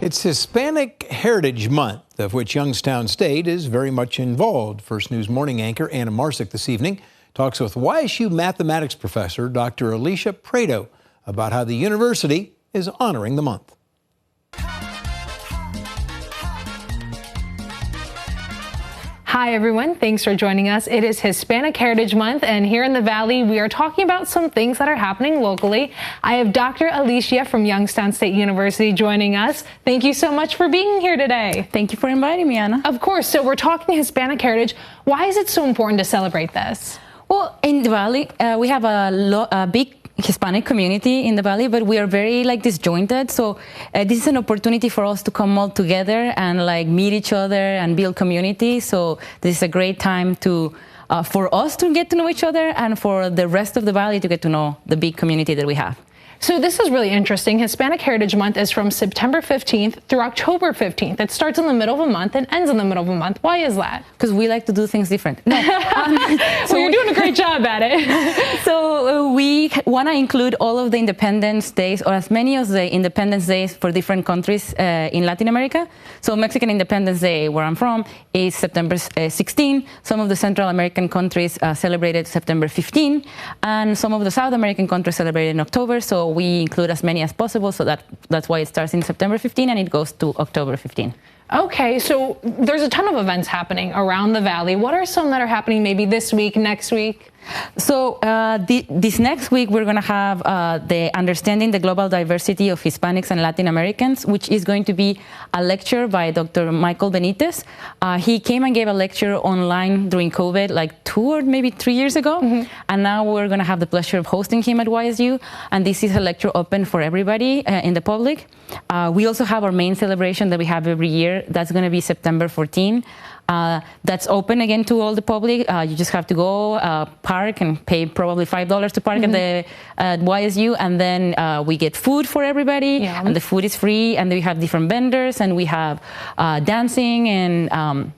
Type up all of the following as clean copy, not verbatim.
It's Hispanic Heritage Month, of which Youngstown State is very much involved. First News Morning anchor Anna Marsick this evening talks with YSU mathematics professor Dr. Alicia Prado about how the university is honoring the month. Hi everyone, thanks for joining us. It is Hispanic Heritage Month, and here in the Valley we are talking about some things that are happening locally. I have Dr. Alicia from Youngstown State University joining us. Thank you so much for being here today. Thank you for inviting me, Anna. Of course. So we're talking Hispanic Heritage. Why is it so important to celebrate this? Well, in the Valley, we have a big Hispanic community in the Valley, but we are very disjointed. So this is an opportunity for us to come all together and meet each other and build community. So this is a great time to for us to get to know each other and for the rest of the Valley to get to know the big community that we have. So this is really interesting. Hispanic Heritage Month is from September 15th through October 15th. It starts in the middle of a month and ends in the middle of a month. Why is that? Because we like to do things different. No. So you're doing a great job at it. So we want to include all of the Independence Days, or as many of the Independence Days for different countries in Latin America. So Mexican Independence Day, where I'm from, is September 16. Some of the Central American countries celebrated September 15, and some of the South American countries celebrated in October. So we include as many as possible, so that's why it starts in September 15 and it goes to October 15. Okay, so there's a ton of events happening around the Valley. What are some that are happening maybe this week, next week? So this next week, we're going to have the Understanding the Global Diversity of Hispanics and Latin Americans, which is going to be a lecture by Dr. Michael Benitez. He came and gave a lecture online during COVID, 2 or maybe 3 years ago. Mm-hmm. And now we're going to have the pleasure of hosting him at YSU. And this is a lecture open for everybody in the public. We also have our main celebration that we have every year. That's going to be September 14. That's open again to all the public. You just have to go park and pay probably $5 to park mm-hmm. at YSU, and then we get food for everybody, and the food is free, and we have different vendors, and we have dancing and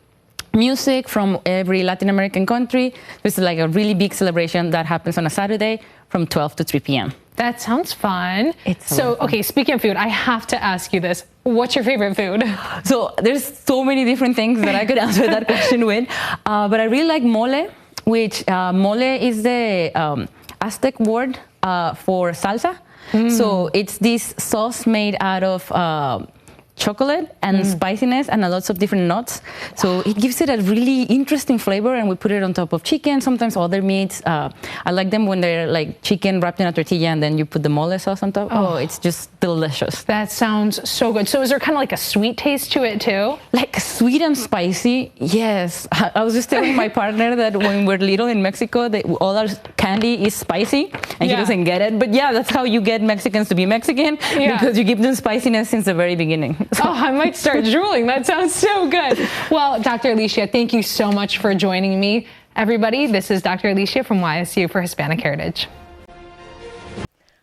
music from every Latin American country. This is a really big celebration that happens on a Saturday from 12 to 3 p.m. That sounds fun. Okay, speaking of food, I have to ask you this. What's your favorite food? So there's so many different things that I could answer that question with. But I really like mole, which mole is the Aztec word for salsa. Mm. So it's this sauce made out of chocolate and spiciness and lots of different nuts. So it gives it a really interesting flavor, and we put it on top of chicken, sometimes other meats. I like them when they're chicken wrapped in a tortilla and then you put the mole sauce on top. Oh, it's just delicious. That sounds so good. So is there kind of a sweet taste to it too? Sweet and spicy, yes. I was just telling my partner that when we're little in Mexico, all our candy is spicy, and he doesn't get it. But yeah, that's how you get Mexicans to be Mexican, because you give them spiciness since the very beginning. Oh, I might start drooling. That sounds so good. Well, Dr. Alicia, thank you so much for joining me. Everybody, this is Dr. Alicia from YSU for Hispanic Heritage.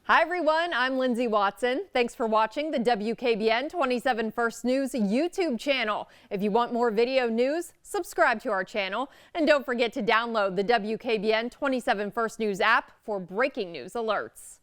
Hi, everyone. I'm Lindsay Watson. Thanks for watching the WKBN 27 First News YouTube channel. If you want more video news, subscribe to our channel. And don't forget to download the WKBN 27 First News app for breaking news alerts.